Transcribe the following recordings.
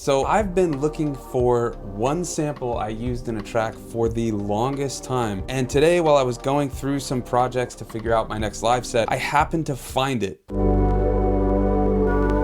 So I've been looking for one sample I used in a track for the longest time. And today, while I was going through some projects to figure out my next live set, I happened to find it.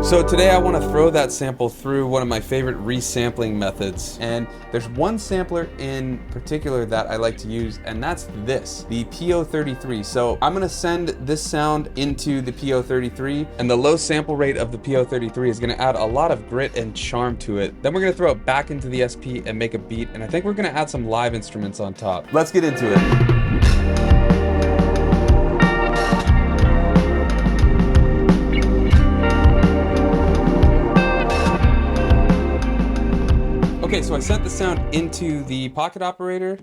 So today I want to throw that sample through one of my favorite resampling methods. And there's one sampler in particular that I like to use, and that's this, the PO-33. So I'm going to send this sound into the PO-33, and the low sample rate of the PO-33 is going to add a lot of grit and charm to it. Then we're going to throw it back into the SP and make a beat, and I think we're going to add some live instruments on top. Let's get into it. Okay, so I sent the sound into the pocket operator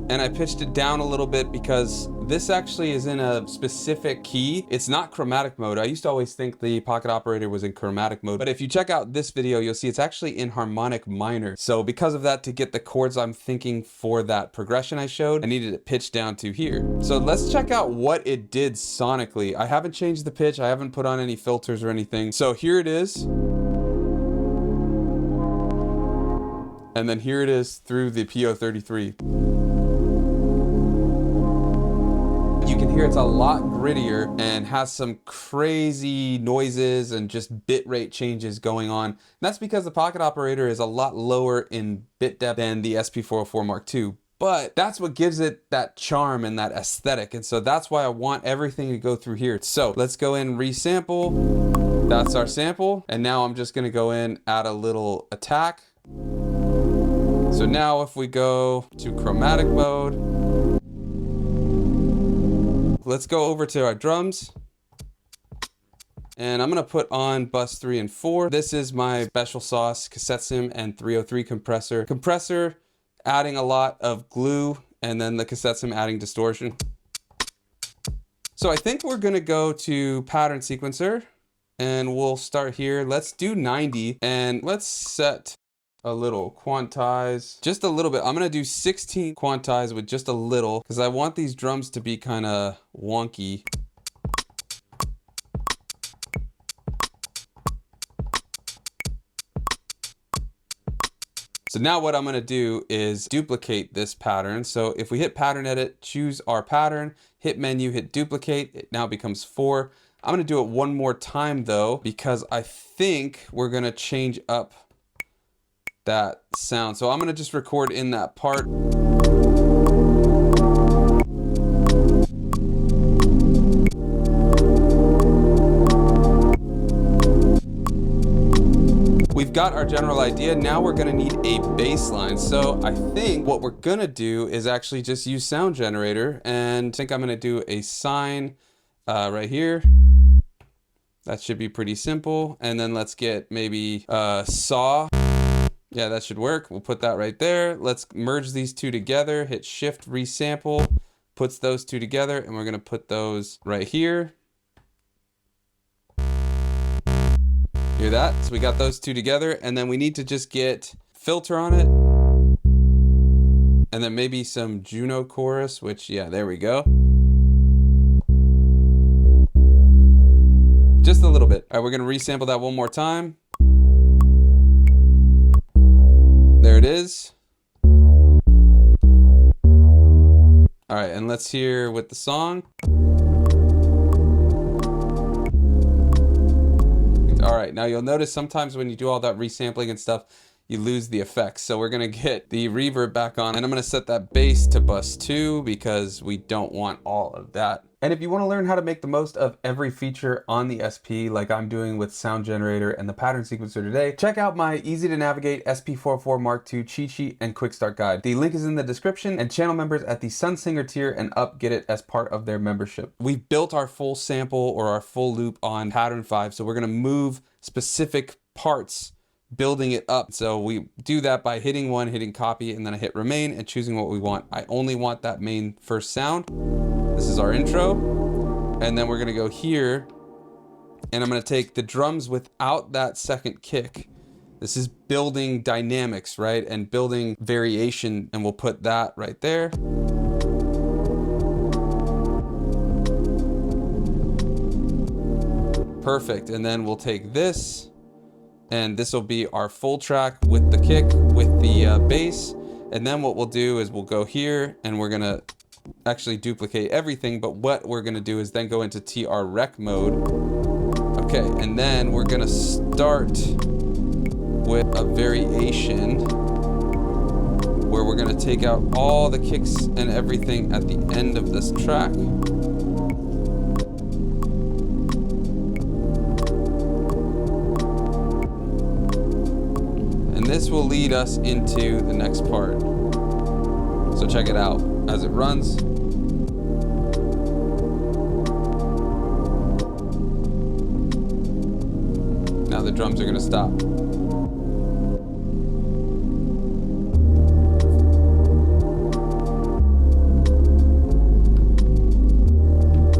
and I pitched it down a little bit because this actually is in a specific key. It's not chromatic mode. I used to always think the pocket operator was in chromatic mode, but if you check out this video, you'll see it's actually in harmonic minor. So because of that, to get the chords I'm thinking for that progression I showed, I needed it pitched down to here. So let's check out what it did sonically. I haven't changed the pitch. I haven't put on any filters or anything. So here it is. And then here it is through the PO-33. You can hear it's a lot grittier and has some crazy noises and just bit rate changes going on. And that's because the pocket operator is a lot lower in bit depth than the SP404 Mark II. But that's what gives it that charm and that aesthetic. And so that's why I want everything to go through here. So let's go in, resample. That's our sample. And now I'm just gonna go in, add a little attack. So now if we go to chromatic mode, let's go over to our drums. And I'm gonna put on bus 3 and 4. This is my special sauce cassette sim and 303 compressor. Compressor adding a lot of glue, and then the cassette sim adding distortion. So I think we're gonna go to pattern sequencer and we'll start here. Let's do 90 and let's set a little quantize, just a little bit. I'm gonna do 16 quantize with just a little because I want these drums to be kind of wonky. So now what I'm gonna do is duplicate this pattern. So if we hit pattern edit, choose our pattern, hit menu, hit duplicate, it now becomes 4. I'm gonna do it one more time though, because I think we're gonna change up that sound. So I'm gonna just record in that part. We've got our general idea. Now we're gonna need a bass line. So I think what we're gonna do is actually just use sound generator, and I think I'm gonna do a sine right here. That should be pretty simple. And then let's get maybe saw. Yeah, that should work. We'll put that right there. Let's merge these two together, hit shift, resample, puts those two together, and we're gonna put those right here. Hear that? So we got those two together, and then we need to just get filter on it. And then maybe some Juno chorus, which, yeah, there we go. Just a little bit. All right, we're gonna resample that one more time. There it is. All right, and let's hear with the song. All right, now you'll notice sometimes when you do all that resampling and stuff, you lose the effects. So we're gonna get the reverb back on, and I'm gonna set that bass to bus 2 because we don't want all of that. And if you want to learn how to make the most of every feature on the SP, like I'm doing with Sound Generator and the Pattern Sequencer today, check out my easy to navigate SP404 Mark II cheat sheet and quick start guide. The link is in the description, and channel members at the Sun Singer tier and up get it as part of their membership. We've built our full sample or our full loop on Pattern 5, so we're gonna move specific parts, building it up. So we do that by hitting one, hitting copy, and then I hit remain and choosing what we want. I only want that main first sound. This is our intro, and then we're gonna go here, and I'm gonna take the drums without that second kick. This is building dynamics, right? And building variation, and we'll put that right there. Perfect, and then we'll take this, And this will be our full track with the kick, with the bass. And then what we'll do is we'll go here and we're gonna actually duplicate everything, but what we're gonna do is then go into TR rec mode. Okay, and then we're gonna start with a variation where we're gonna take out all the kicks and everything at the end of this track. And this will lead us into the next part. So check it out as it runs. Now the drums are gonna stop.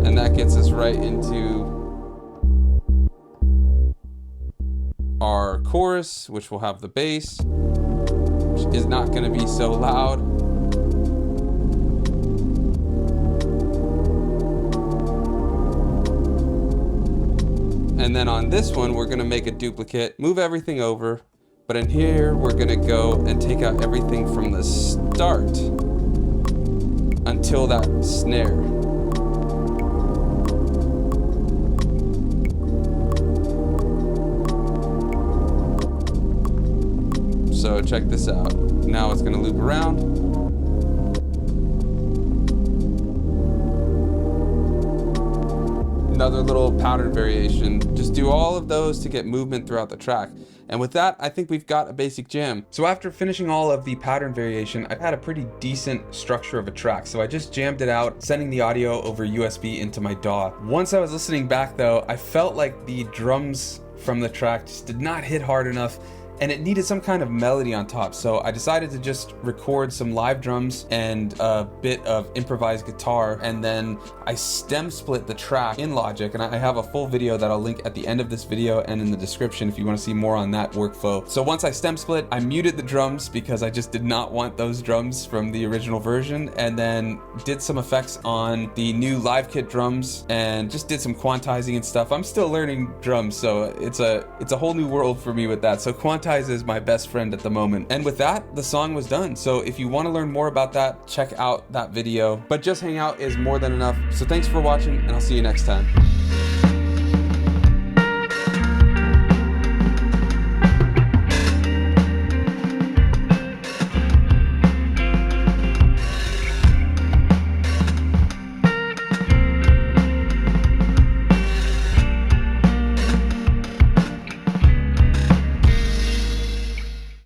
And that gets us right into our chorus, which will have the bass, which is not gonna be so loud. And then on this one, we're gonna make a duplicate, move everything over, but in here, we're gonna go and take out everything from the start until that snare. So check this out. Now it's gonna loop around. Another little pattern variation. Just do all of those to get movement throughout the track. And with that, I think we've got a basic jam. So after finishing all of the pattern variation, I had a pretty decent structure of a track. So I just jammed it out, sending the audio over USB into my DAW. Once I was listening back though, I felt like the drums from the track just did not hit hard enough, and it needed some kind of melody on top. So I decided to just record some live drums and a bit of improvised guitar, and then I stem split the track in Logic, and I have a full video that I'll link at the end of this video and in the description if you want to see more on that workflow. So once I stem split, I muted the drums because I just did not want those drums from the original version, and then did some effects on the new live kit drums and just did some quantizing and stuff. I'm still learning drums, so it's a whole new world for me with that. So quantize is my best friend at the moment. And with that, the song was done. So if you want to learn more about that, check out that video. But just hang out is more than enough. So thanks for watching, and I'll see you next time.